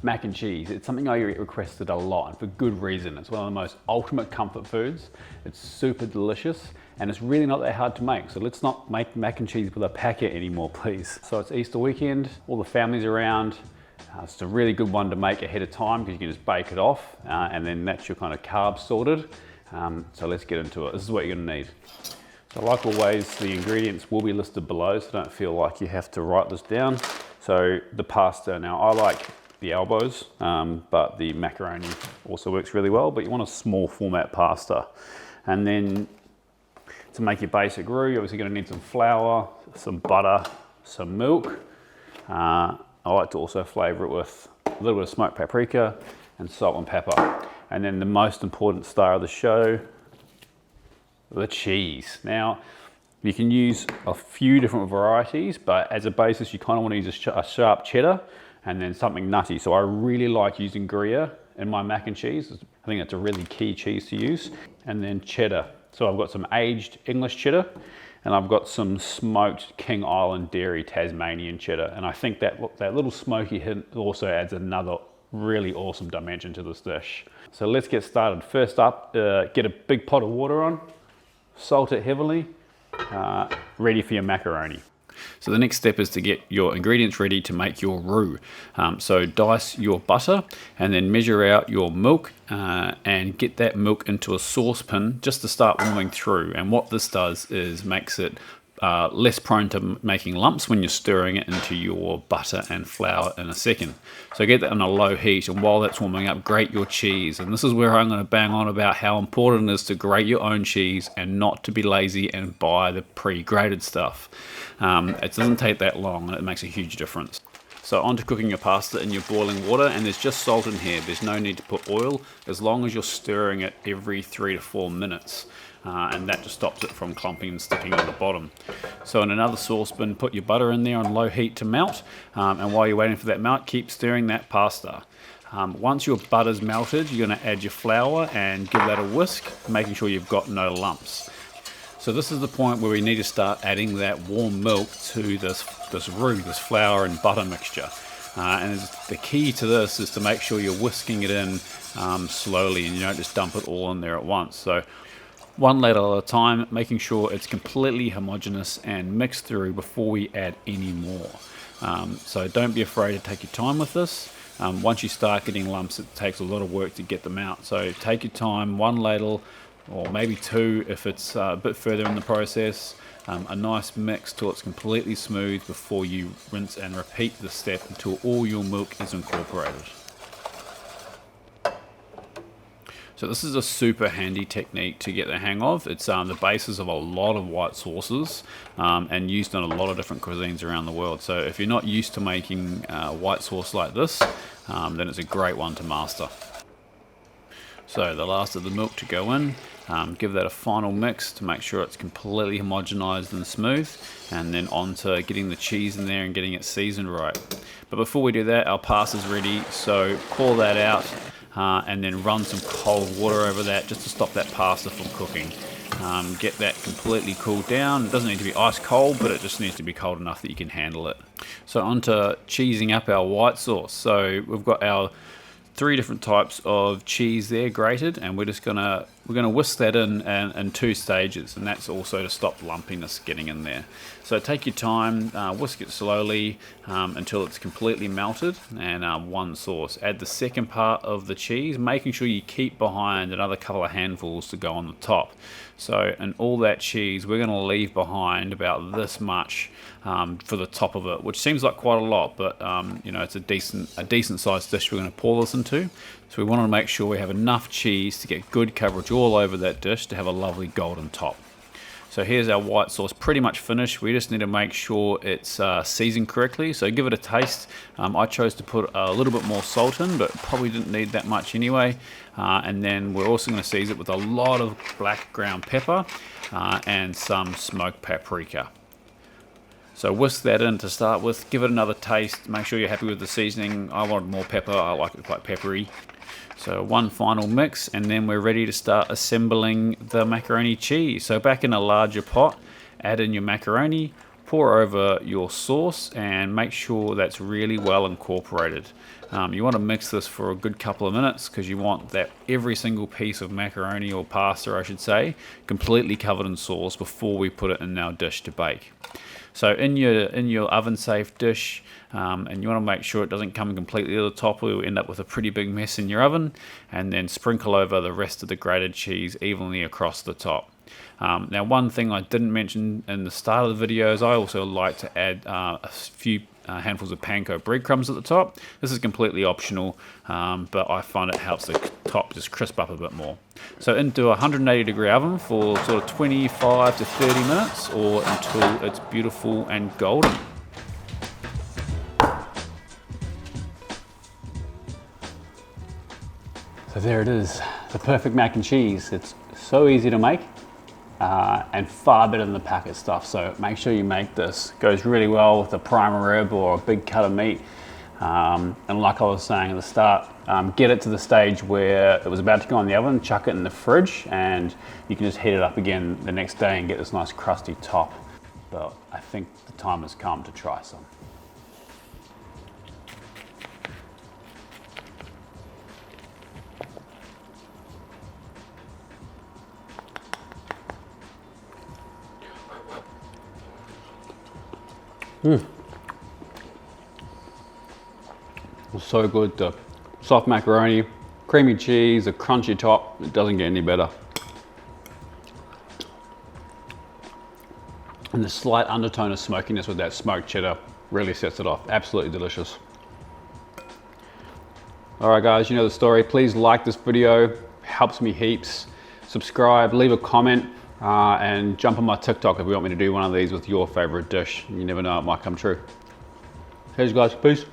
Mac and cheese, it's something I get requested a lot, and for good reason. It's one of the most ultimate comfort foods. It's super delicious, and it's really not that hard to make. So let's not make mac and cheese with a packet anymore, please. So it's Easter weekend, all the family's around. It's a really good one to make ahead of time because you can just bake it off, and then that's your kind of carbs sorted. So let's get into it. This is what you're gonna need. So like always, the ingredients will be listed below, so don't feel like you have to write this down. So the pasta, now I like the elbows, but the macaroni also works really well, but you want a small format pasta. And then to make your basic roux, you're obviously gonna need some flour, some butter, some milk. I like to also flavor it with a little bit of smoked paprika and salt and pepper. And then the most important star of the show, the cheese. Now, you can use a few different varieties, but as a basis, you kind of want to use a sharp cheddar and then something nutty. So I really like using Gruyere in my mac and cheese. I think that's a really key cheese to use. And then cheddar. So I've got some aged English cheddar, and I've got some smoked King Island dairy Tasmanian cheddar. And I think that little smoky hint also adds another really awesome dimension to this dish. So let's get started. First up, get a big pot of water on, salt it heavily, ready for your macaroni. So the next step is to get your ingredients ready to make your roux. So dice your butter and then measure out your milk and get that milk into a saucepan just to start warming through. And what this does is makes it less prone to making lumps when you're stirring it into your butter and flour in a second. So get that on a low heat, and while that's warming up, grate your cheese. And this is where I'm going to bang on about how important it is to grate your own cheese and not to be lazy and buy the pre-grated stuff. It doesn't take that long and it makes a huge difference. So on to cooking your pasta in your boiling water, and there's just salt in here. There's no need to put oil as long as you're stirring it every 3 to 4 minutes. And that just stops it from clumping and sticking on the bottom. So in another saucepan, put your butter in there on low heat to melt, and while you're waiting for that melt, keep stirring that pasta. Once your butter's melted, you're going to add your flour and give that a whisk, making sure you've got no lumps. So this is the point where we need to start adding that warm milk to this roux, this flour and butter mixture. And the key to this is to make sure you're whisking it in slowly, and you don't just dump it all in there at once. So one ladle at a time, making sure it's completely homogeneous and mixed through before we add any more. So don't be afraid to take your time with this. Once you start getting lumps, it takes a lot of work to get them out. So take your time, one ladle or maybe two if it's a bit further in the process. A nice mix till it's completely smooth before you rinse and repeat the step until all your milk is incorporated. So this is a super handy technique to get the hang of. It's the basis of a lot of white sauces and used in a lot of different cuisines around the world. So if you're not used to making white sauce like this, then it's a great one to master. So the last of the milk to go in, give that a final mix to make sure it's completely homogenized and smooth, and then on to getting the cheese in there and getting it seasoned right. But before we do that, our pasta's ready, so pour that out and then run some cold water over that just to stop that pasta from cooking. Get that completely cooled down. It doesn't need to be ice cold, but it just needs to be cold enough that you can handle it. So on to cheesing up our white sauce. So we've got our 3 different types of cheese there grated, and we're gonna whisk that in 2 stages, and that's also to stop lumpiness getting in there. So take your time, whisk it slowly until it's completely melted, and one sauce. Add the second part of the cheese, making sure you keep behind another couple of handfuls to go on the top. So in all that cheese, we're going to leave behind about this much for the top of it, which seems like quite a lot, but you know, it's a decent sized dish we're going to pour this into. So we want to make sure we have enough cheese to get good coverage all over that dish to have a lovely golden top. So here's our white sauce pretty much finished. We just need to make sure it's seasoned correctly. So give it a taste. I chose to put a little bit more salt in, but probably didn't need that much anyway. And then we're also going to season it with a lot of black ground pepper and some smoked paprika. So whisk that in to start with. Give it another taste. Make sure you're happy with the seasoning. I wanted more pepper. I like it quite peppery. So one final mix, and then we're ready to start assembling the macaroni cheese. So back in a larger pot, add in your macaroni, pour over your sauce, and make sure that's really well incorporated. You want to mix this for a good couple of minutes because you want that every single piece of macaroni or pasta, I should say, completely covered in sauce before we put it in our dish to bake. So in your oven safe dish, and you want to make sure it doesn't come completely to the top, or you'll end up with a pretty big mess in your oven, and then sprinkle over the rest of the grated cheese evenly across the top. Now, one thing I didn't mention in the start of the video is I also like to add a few handfuls of panko breadcrumbs at the top. This is completely optional, but I find it helps the top just crisp up a bit more. So into a 180-degree oven for sort of 25 to 30 minutes, or until it's beautiful and golden. So there it is, the perfect mac and cheese. It's so easy to make. And far better than the packet stuff, so make sure you make this. It goes really well with a prime rib or a big cut of meat. And like I was saying at the start, get it to the stage where it was about to go in the oven, chuck it in the fridge, and you can just heat it up again the next day and get this nice crusty top. But I think the time has come to try some. It's so good. The soft macaroni, creamy cheese, a crunchy top. It doesn't get any better. And the slight undertone of smokiness with that smoked cheddar really sets it off. Absolutely delicious. All right, guys, you know the story. Please like this video. Helps me heaps. Subscribe, leave a comment, and jump on my TikTok if you want me to do one of these with your favorite dish. You never know, it might come true. Cheers, guys. Peace.